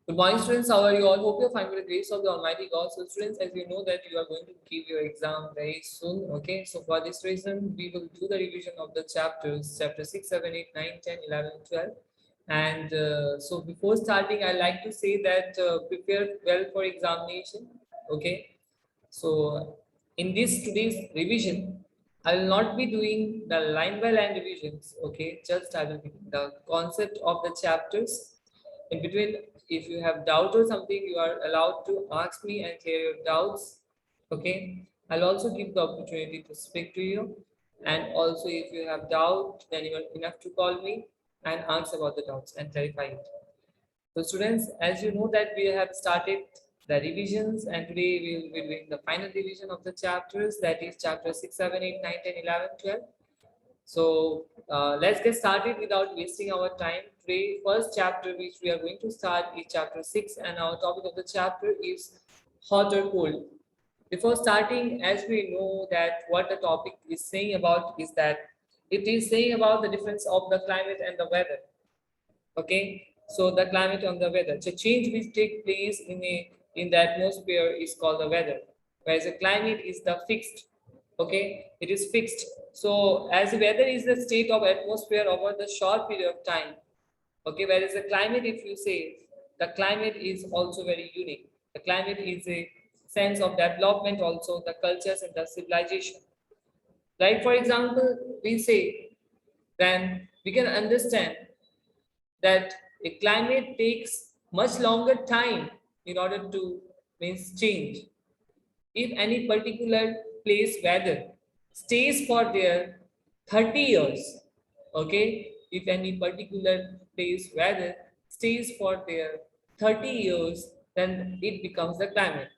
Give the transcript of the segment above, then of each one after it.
Good morning, students. How are you all? Hope you're fine with the grace of the Almighty God. So, students, as you know that you are going to give your exam very soon. Okay. So, for this reason, we will do the revision of the chapters, chapter 6, 7, 8, 9, 10, 11, 12. And so, before starting, I like to say that prepare well for examination. Okay. So, in this today's revision, I will not be doing the line by line revisions. Okay. Just I will be doing the concept of the chapters in between. If you have doubt or something, you are allowed to ask me and clear your doubts. Okay, I'll also give the opportunity to speak to you, and also if you have doubt, then you are enough to call me and ask about the doubts and clarify it. So students, as you know that we have started the revisions, and today we will be doing the final revision of the chapters, that is chapter 6, 7, 8, 9, 10, 11, 12. So let's get started without wasting our time. Today, first chapter which we are going to start is chapter 6, and our topic of the chapter is hot or cold. Before starting, as we know that what the topic is saying about is that it is saying about the difference of the climate and the weather. Okay, so the climate and the weather. So change which take place in the atmosphere is called the weather, whereas the climate is the fixed. Okay, it is fixed. So as the weather is the state of atmosphere over the short period of time. Okay, whereas the climate, if you say, the climate is also very unique. The climate is a sense of development, also the cultures and the civilization. Like for example, we say, then we can understand that a climate takes much longer time in order to means change. If any particular place weather stays for there 30 years, okay, if any particular place weather stays for there 30 years, then it becomes the climate.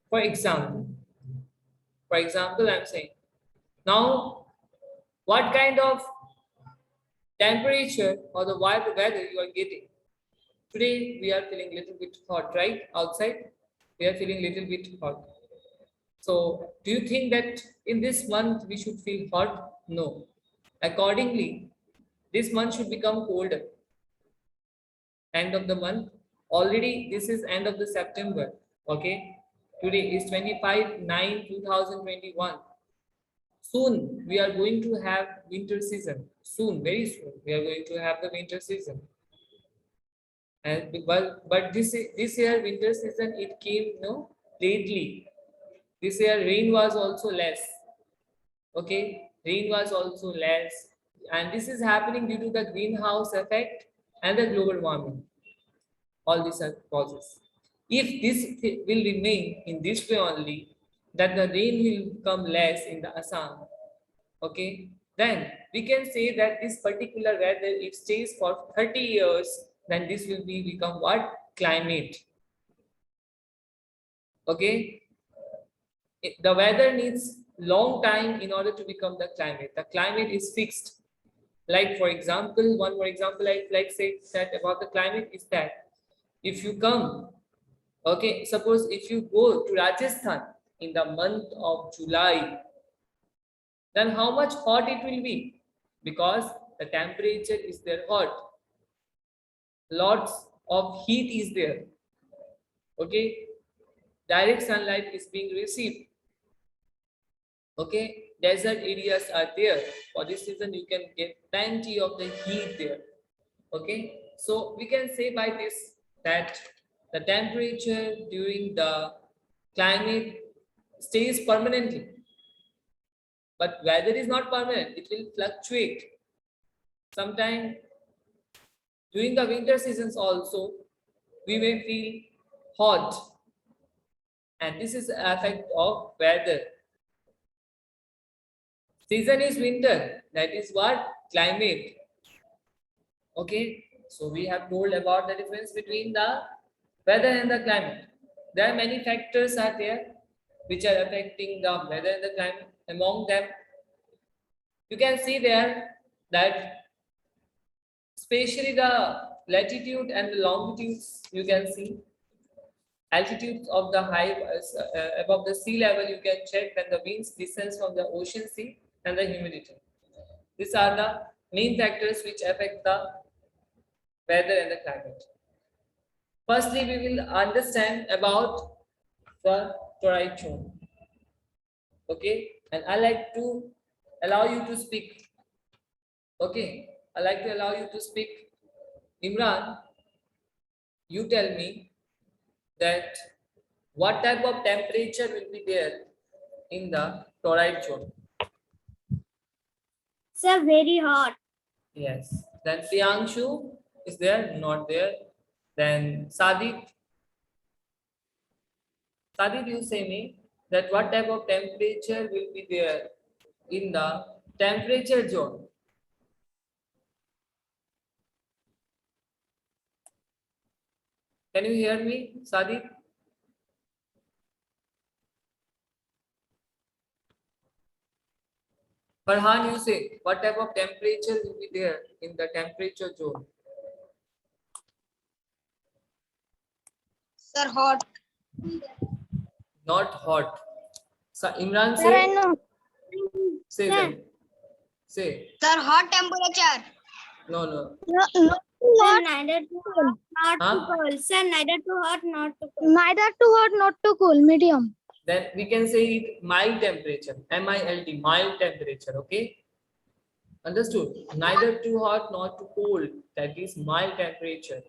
For example, I'm saying now what kind of temperature or the weather you are getting. Today we are feeling little bit hot, right? Outside we are feeling little bit hot. So do you think that in this month we should feel hot? No. Accordingly, this month should become colder. End of the month. Already this is end of the September. Okay. Today is 25/9/2021. Soon we are going to have winter season. Soon, very soon, we are going to have the winter season. And but this year winter season it came lately. This year rain was also less. Okay, rain was also less, and this is happening due to the greenhouse effect and the global warming. All these are causes. If will remain in this way only, that the rain will come less in the Assam, okay, then we can say that this particular weather, it stays for 30 years, then this will become what? Climate. Okay, the weather needs long time in order to become the climate. The climate is fixed. Like for example, one more example I like say that about the climate is that if you come, okay, suppose if you go to Rajasthan in the month of July, then how much hot it will be? Because the temperature is there hot. Lots of heat is there. Okay, direct sunlight is being received. Okay, desert areas are there. For this reason, you can get plenty of the heat there. Okay, so we can say by this that the temperature during the climate stays permanently, but weather is not permanent, it will fluctuate. Sometimes during the winter seasons also we may feel hot, and this is the effect of weather. Season is winter, that is what? Climate. Okay, so we have told about the difference between the weather and the climate. There are many factors are there which are affecting the weather and the climate. Among them, you can see there that especially the latitude and the longitudes, you can see altitudes of the high above the sea level, you can check when the winds descends from the ocean sea, and the humidity. These are the main factors which affect the weather and the climate. Firstly, we will understand about the torrid zone. Okay, and I like to allow you to speak. Okay, I like to allow you to speak. Imran, you tell me that what type of temperature will be there in the torrid zone? Sir, very hot. Yes. Then Priyanshu is there? Not there. Then Sadik. Sadik, you say me that what type of temperature will be there in the temperature zone? Can you hear me, Sadik? Farhan, you say what type of temperature will be there in the temperature zone? Sir, hot. Not hot. So Imran Sir, I say, know. say Sir. then. Say. Sir, hot temperature. No, no. No, no. Sir, neither too hot, not too Huh? cold. Sir, neither too hot, not too cold. Neither too hot, not too cold. Medium. Then we can say it mild temperature. M-I-L-D, mild temperature. Okay. Understood? Neither too hot nor too cold. That is mild temperature.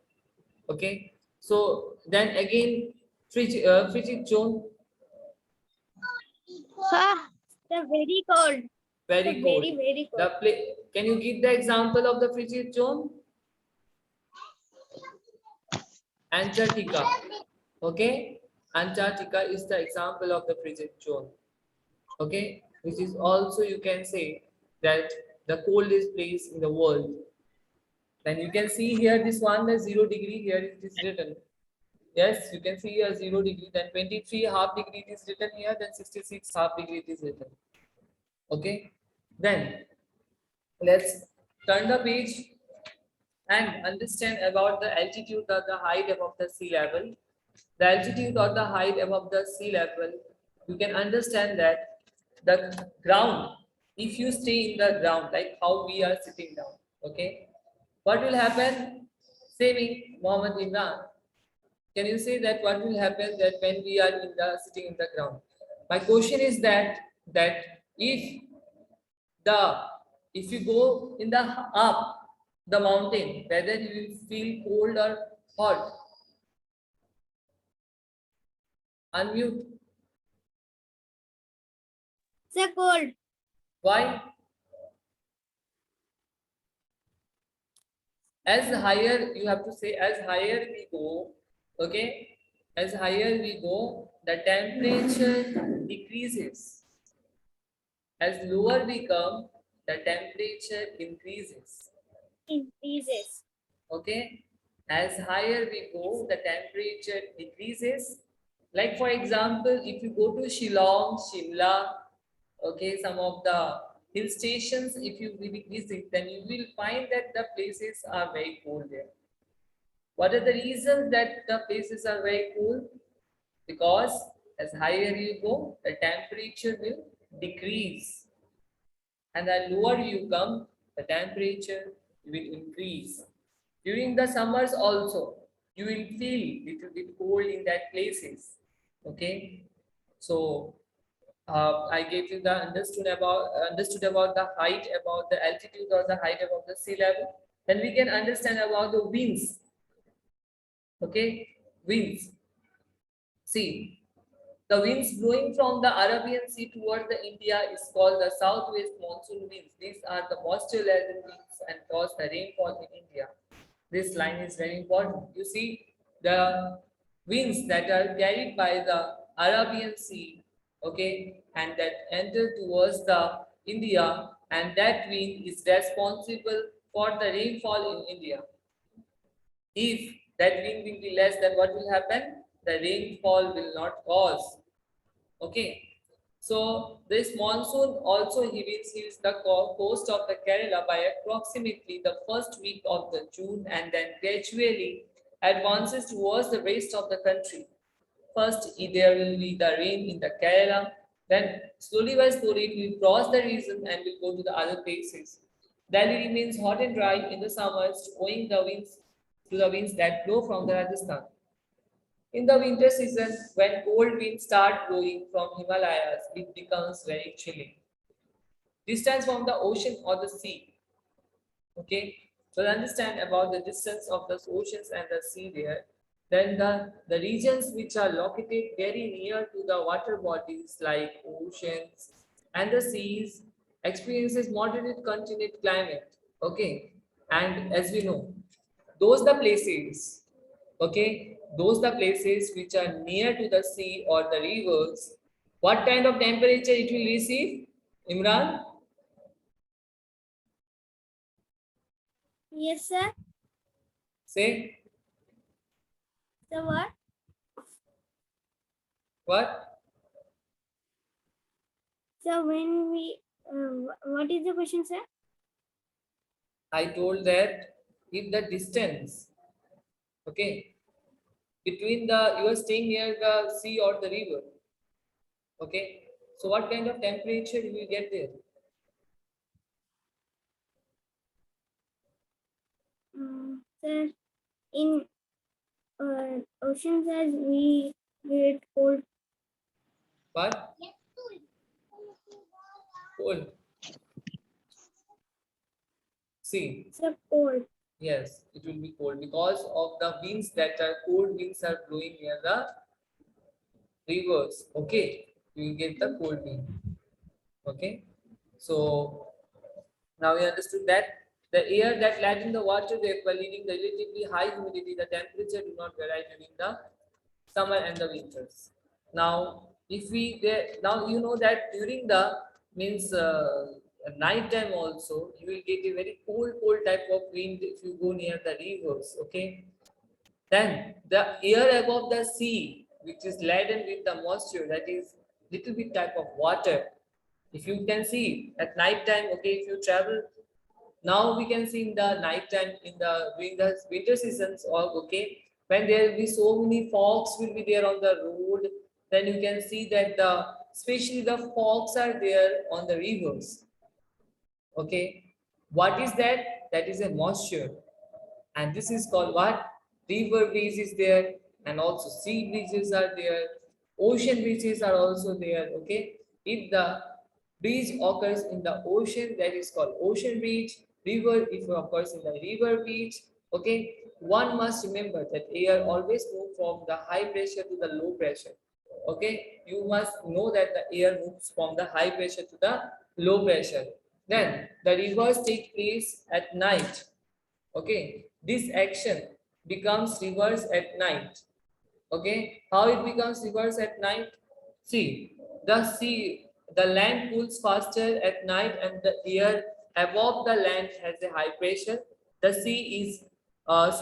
Okay. So then again, frigid zone, Sir, they're very cold. very cold. Very, very cold. Can you give the example of the frigid zone? Antarctica. Okay. Antarctica is the example of the frigid zone. Okay. Which is also you can say that the coldest place in the world. Then you can see here this one, the 0 degree, here it is written. Yes, you can see here 0 degree, then 23 half degree it is written here, then 66 half degree it is written. Okay, then let's turn the page and understand about the altitude or the height above the sea level. The altitude or the height above the sea level, you can understand that the ground, if you stay in the ground, like how we are sitting down, okay, what will happen? Say me, Mohammed Imran. Can you say that what will happen that when we are in the sitting in the ground? My question is that the if you go in the up the mountain, whether you will feel cold or hot. Unmute. Sir, cold. Why? As higher, you have to say, as higher we go, okay, as higher we go, the temperature decreases. As lower we come, the temperature increases. Increases. Okay, as higher we go, the temperature decreases. Like for example, if you go to Shillong, Shimla, okay, some of the hill stations, if you visit, then you will find that the places are very cold there. What are the reasons that the places are very cool? Because as higher you go, the temperature will decrease. And the lower you come, the temperature will increase. During the summers also, you will feel little bit cold in that places. Okay. So I gave you the understood about the height, about the altitude or the height above the sea level. Then we can understand about the winds. Okay, winds. See, the winds blowing from the Arabian Sea toward the India is called the southwest monsoon winds. These are the moisture-laden winds and cause the rainfall in India. This line is very important. You see, the winds that are carried by the Arabian Sea, okay, and that enter towards the India, and that wind is responsible for the rainfall in India. If that wind will be less, then what will happen? The rainfall will not cause. Okay. So this monsoon also hits the coast of the Kerala by approximately the first week of the June and then gradually advances towards the rest of the country. First, there will be the rain in the Kerala, then slowly by slowly it will cross the region and will go to the other places. Delhi remains hot and dry in the summers, owing the winds to the winds that blow from the Rajasthan. In the winter season, when cold winds start blowing from Himalayas, it becomes very chilly. Distance from the ocean or the sea. Okay, so understand about the distance of the oceans and the sea there. Then the regions which are located very near to the water bodies like oceans and the seas experiences moderate continent climate. Okay, and as we know, those the places, okay, those the places which are near to the sea or the rivers, what kind of temperature it will receive, Imran? Yes, sir. Say So what? what? So when we, what is the question, sir? I told that if the distance, okay, between the you are staying near the sea or the river, okay. So what kind of temperature you will get there? Sir, in oceans as we get cold. What? Cold. See, Sir, cold. yes, it will be cold because of the winds that are cold winds are blowing near the rivers. Okay, you will get the cold wind. Okay, so now we understood that the air that light in the water vapor leaving the relatively high humidity, the temperature do not vary during the summer and the winters. Now, if we there now you know that during the means night time also you will get a very cold type of wind if you go near the rivers. Okay, then the air above the sea, which is laden with the moisture, that is little bit type of water. If you can see at night time, okay, if you travel now we can see in the night time in the during the winter seasons or okay when there will be so many fogs will be there on the road, then you can see that the especially the fogs are there on the rivers. Okay, what is that? That is a moisture, and this is called what? River breeze is there, and also sea breezes are there, ocean breezes are also there. Okay, if the breeze occurs in the ocean, that is called ocean breeze. River, if it occurs in the river breeze. Okay, one must remember that air always moves from the high pressure to the low pressure. Okay, you must know that the air moves from the high pressure to the low pressure. Then the rivers take place at night. Okay, this action becomes reverse at night. Okay, how it becomes reverse at night? See, the land cools faster at night, and the air above the land has a high pressure. The sea is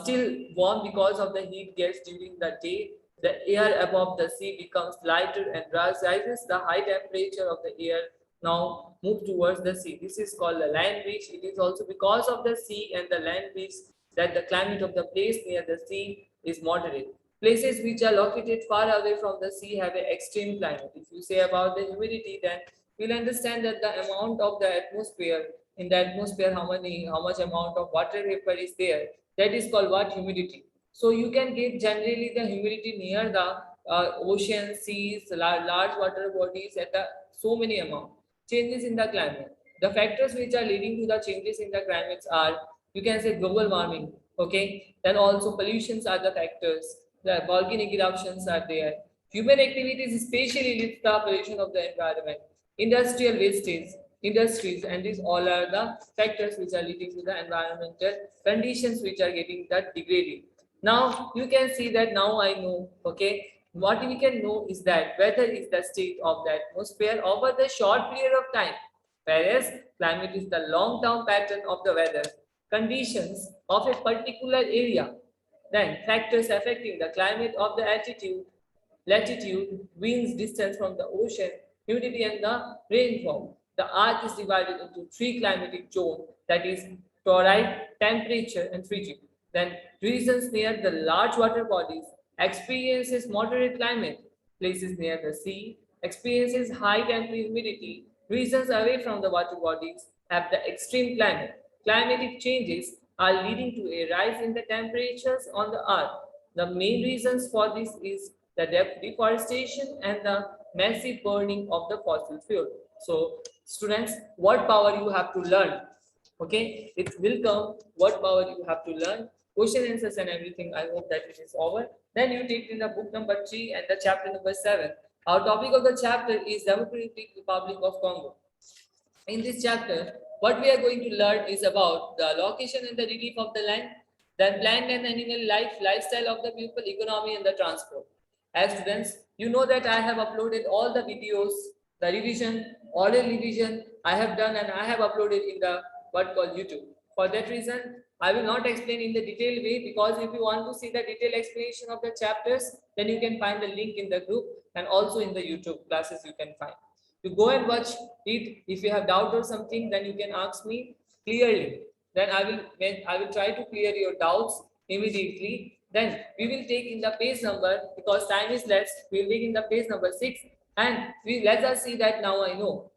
still warm because of the heat gets during the day. The air above the sea becomes lighter and rises. The high temperature of the air now move towards the sea. This is called the land breeze. It is also because of the sea and the land breeze that the climate of the place near the sea is moderate. Places which are located far away from the sea have an extreme climate. If you say about the humidity, then you'll understand that the amount of the atmosphere in the atmosphere, how much amount of water vapor is there. That is called what? Humidity. So you can get generally the humidity near the ocean, seas, large water bodies at the so many amount. Changes in the climate. The factors which are leading to the changes in the climates are, you can say, global warming. Okay, then also pollutions are the factors. The volcanic eruptions are there. Human activities especially leads the pollution of the environment. Industrial wastage, industries, and these all are the factors which are leading to the environmental conditions which are getting that degrading. Now you can see that now I know, okay, what we can know is that weather is the state of the atmosphere over the short period of time, whereas climate is the long-term pattern of the weather conditions of a particular area. Then factors affecting the climate of the altitude, latitude, winds, distance from the ocean, humidity, and the rainfall. The earth is divided into three climatic zones, that is torrid, temperature, and frigid. Then regions near the large water bodies experiences moderate climate. Places near the sea experiences high temperature humidity. Regions away from the water bodies have the extreme climate. Climatic changes are leading to a rise in the temperatures on the earth. The main reasons for this is the deforestation and the massive burning of the fossil fuel. So students, what power you have to learn? Okay, it will come what power you have to learn, question answers and everything. I hope that it is over. Then you take in the book number 3 and the chapter number 7. Our topic of the chapter is Democratic Republic of Congo. In this chapter, what we are going to learn is about the location and the relief of the land, then plant and animal life, lifestyle of the people, economy and the transport. As students, you know that I have uploaded all the videos, the revision, oral revision I have done and I have uploaded in the what called YouTube. For that reason, I will not explain in the detailed way, because if you want to see the detailed explanation of the chapters, then you can find the link in the group and also in the YouTube classes you can find. You go and watch it. If you have doubt or something, then you can ask me clearly. Then I will try to clear your doubts immediately. Then we will take in the page number, because time is less. We will take in the page number 6, and we let us see that now I know.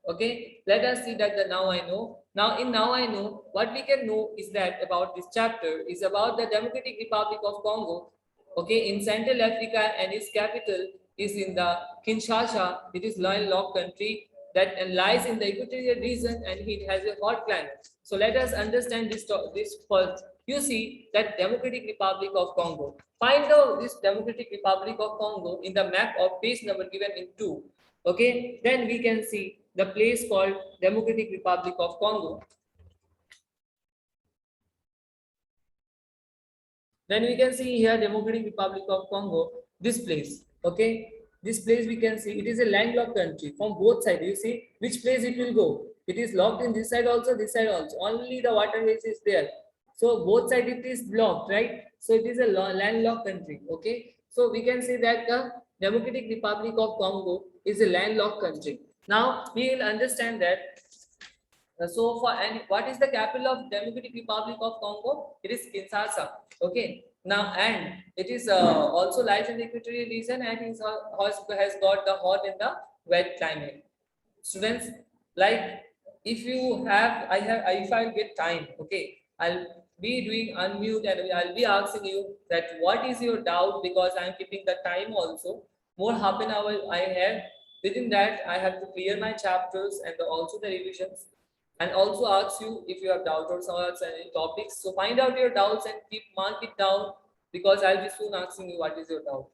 Okay, let us see that the now I know. Now in now I know, what we can know is that about this chapter is about the Democratic Republic of Congo. Okay, in Central Africa, and its capital is in the Kinshasa. It is landlocked country that lies in the equatorial region, and it has a hot climate. So let us understand this first. You see that Democratic Republic of Congo. Find out this Democratic Republic of Congo in the map of page number given in 2. Okay, then we can see the place called Democratic Republic of Congo. Then we can see here Democratic Republic of Congo, this place. Okay, this place we can see it is a landlocked country from both sides. You see which place it will go. It is locked in this side also, this side also. Only the waterways is there. So both sides it is blocked, right? So it is a landlocked country. Okay, so we can say that the Democratic Republic of Congo is a landlocked country. Now we will understand that. So for and what is the capital of Democratic Republic of Congo? It is Kinshasa. Okay. Now and it is also lies in the equatorial region, and has got the hot and the wet climate. Students, like if you have, if I get time, okay, I'll be doing unmute and I'll be asking you that what is your doubt, because I'm keeping the time also. More half an hour I have. Within that, I have to clear my chapters and also the revisions, and also ask you if you have doubts or any topics. So find out your doubts and mark it down, because I'll be soon asking you what is your doubt.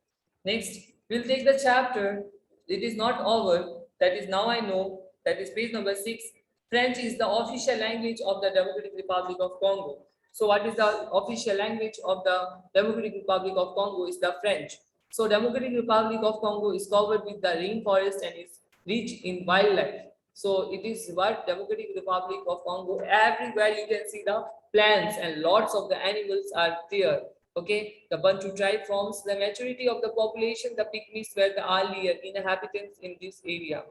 Next, we'll take the chapter. It is not over. That is now I know. That is page number 6. French is the official language of the Democratic Republic of Congo. So what is the official language of the Democratic Republic of Congo? Is the French. So Democratic Republic of Congo is covered with the rainforest and is rich in wildlife. So it is what Democratic Republic of Congo. Everywhere you can see the plants and lots of the animals are there. Okay, the Bantu tribe forms the majority of the population. The Pygmies were the earlier inhabitants in this area.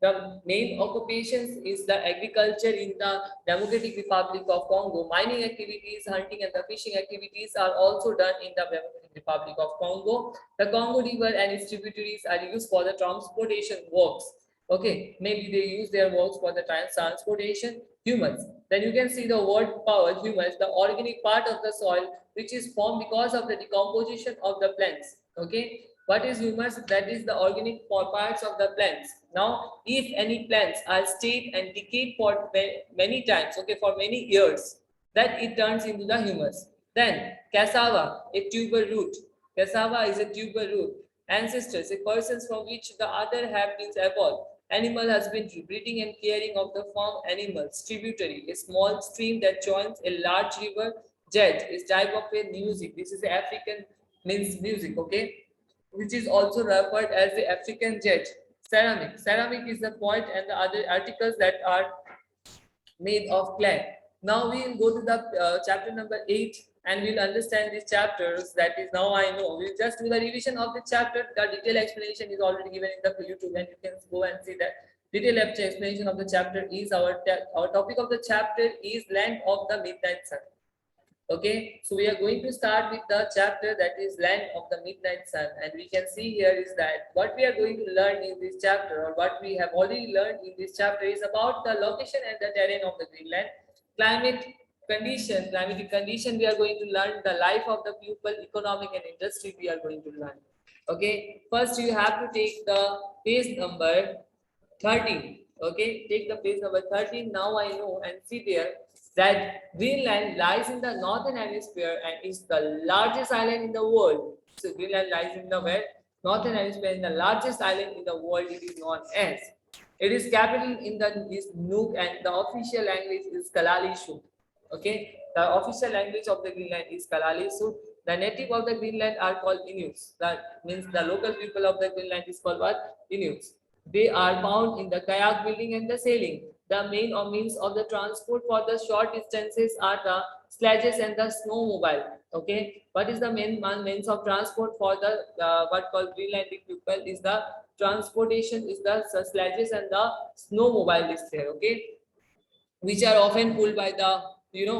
The main occupations is the agriculture in the Democratic Republic of Congo. Mining activities, hunting and the fishing activities are also done in the Democratic Republic of Congo. The Congo River and its tributaries are used for the transportation works. Okay, maybe they use their works for the transportation. Humus. Then you can see the word power, humus, the organic part of the soil which is formed because of the decomposition of the plants. Okay, what is humus? That is the organic parts of the plants. Now, if any plants are stayed and decayed for many times, okay, for many years, then it turns into the humus. Then cassava, a tuber root. Cassava is a tuber root. Ancestors, a persons from which the other have been evolved. Animal has been breeding and caring of the farm animals. Tributary, a small stream that joins a large river. Jet is type of a music. This is African means music, okay, which is also referred as the African jet. Ceramic. Ceramic is the point and the other articles that are made of clay. Now we will go to the chapter number 8 and we'll understand these chapters. That is now I know. We'll just do the revision of the chapter. The detailed explanation is already given in the YouTube, and you can go and see that. Detailed explanation of the chapter is our topic of the chapter is Land of the Midnight Sun. Okay, so we are going to start with the chapter that is Land of the Midnight Sun, and we can see here is that what we are going to learn in this chapter, or what we have already learned in this chapter, is about the location and the terrain of the Greenland, climate, condition, climatic condition, we are going to learn the life of the people, economic and industry we are going to learn. Okay, first you have to take the page number 13. Okay, take the page number 13. Now I know and see there that Greenland lies in the northern hemisphere and is the largest island in the world. So Greenland lies in the where? Northern hemisphere, in the largest island in the world. It is known as. It is capital in the is Nuuk and the official language is Kalaalleq. Okay, the official language of the Greenland is Kalaalleq. The native of the Greenland are called Inuits. That means the local people of the Greenland is called what? Inuits. They are found in the kayak building and the sailing. The main or means of the transport for the short distances are the sledges and the snowmobile. Okay, what is the main means of transport for the what called Greenlandic people is the transportation is the sledges and the snowmobile is there. Okay, which are often pulled by the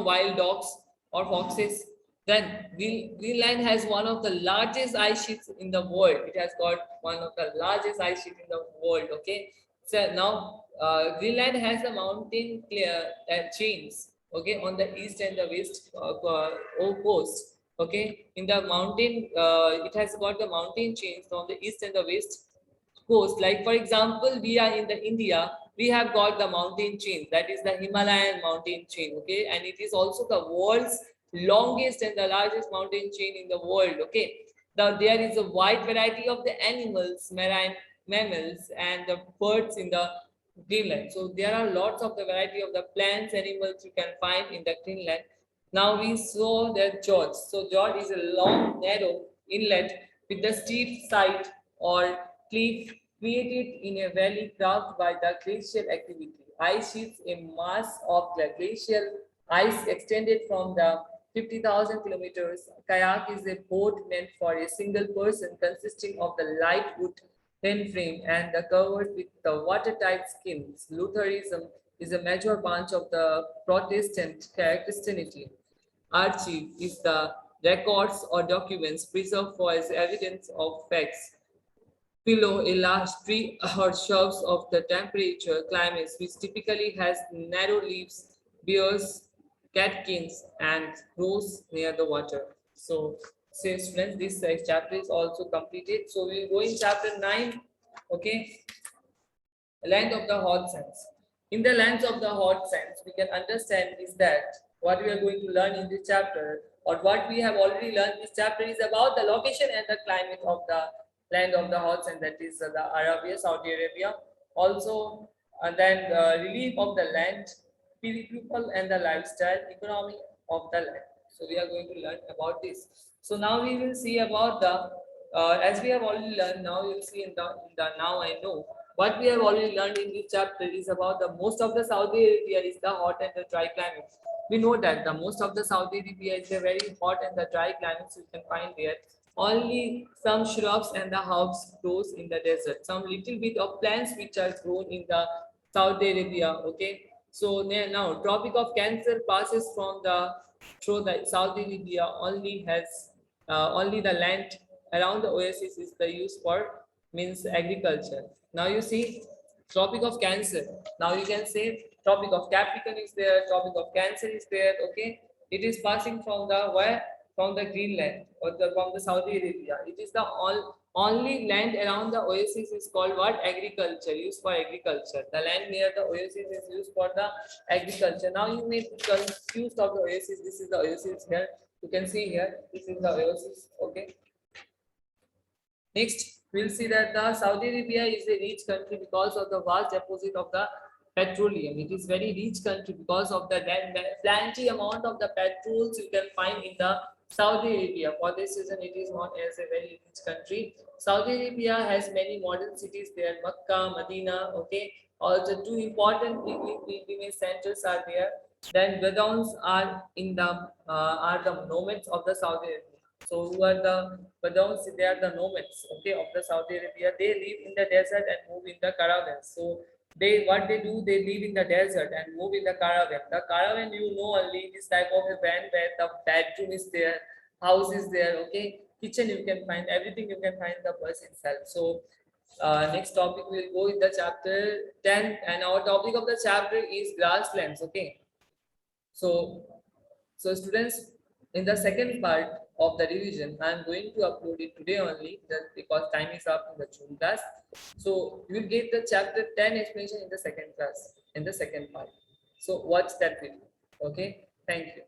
wild dogs or foxes. Then Greenland has one of the largest ice sheets in the world. It has got one of the largest ice sheets in the world. Okay, so now Greenland has the mountain chains. Okay, on the east and the west coast. Okay, in the mountain, it has got the mountain chains on the east and the west coast. Like for example, we are in the India, we have got the mountain chain, that is the Himalayan mountain chain. Okay, and it is also the world's longest and the largest mountain chain in the world. Okay, there is a wide variety of the animals, marine mammals, and the birds in the Greenland. So there are lots of the variety of the plants, animals you can find in the Greenland. Now we saw that George. So George is a long, narrow inlet with the steep side or cliff created in a valley carved by the glacial activity. Ice sheets, a mass of glacial ice extended from the 50,000 kilometers. Kayak is a boat meant for a single person consisting of the light wood hen frame and the covered with the watertight skins. Lutheranism is a major branch of the Protestant Christianity. Archive is the records or documents preserved for as evidence of facts below a large tree or shrubs of the temperature climates, which typically has narrow leaves, bears, catkins, and grows near the water. So, say students, this chapter is also completed. So, we will go in chapter 9. Okay, land of the hot sands. In the lands of the hot sands, we can understand is that what we are going to learn in this chapter, or what we have already learned this chapter, is about the location and the climate of the land of the hot sands, that is the Arabia, Saudi Arabia. Also, and then the relief of the land, people and the lifestyle, economy of the land. So we are going to learn about this. So now we will see about the as we have already learned. Now you will see in the now I know what we have already learned in this chapter is about the most of the Saudi Arabia is the hot and the dry climate. We know that the most of the Saudi Arabia is a very hot and the dry climates you can find there. Only some shrubs and the herbs grows in the desert. Some little bit of plants which are grown in the Saudi Arabia. Okay. So now Tropic of Cancer passes from the through the Saudi Arabia only has only the land around the oasis is the use for means agriculture. Now you see Tropic of Cancer. Now you can say Tropic of Capricorn is there, Tropic of Cancer is there. Okay, it is passing from the where from the Greenland or from the Saudi Arabia. It is the only land around the oasis is called what? Agriculture, used for agriculture. The land near the oasis is used for the agriculture. Now you may be confused of the oasis. This is the oasis here. You can see here. This is the oasis. Okay. Next, we'll see that the Saudi Arabia is a rich country because of the vast deposit of the petroleum. It is very rich country because of the plenty amount of the petrols you can find in the Saudi Arabia. For this reason, it is known as a very rich country. Saudi Arabia has many modern cities there, Makkah, Medina. Okay, also two important pilgrimage centers are there. Then Bedouins are in the are the nomads of the Saudi Arabia. So who are the Bedouins? They are the nomads, okay, of the Saudi Arabia. They live in the desert and move in the caravans. So what they do, they live in the desert and move in the caravan. The caravan, you know, only this type of a van where the bedroom is there, house is there, okay, kitchen you can find, everything you can find the bus itself. So next topic we'll go in the chapter 10, and our topic of the chapter is grasslands. Okay, so So students, in the second part of the revision, I am going to upload it today only, just because time is up in the June class. So you will get the chapter 10 explanation in the second class, in the second part. So watch that video. Okay, thank you.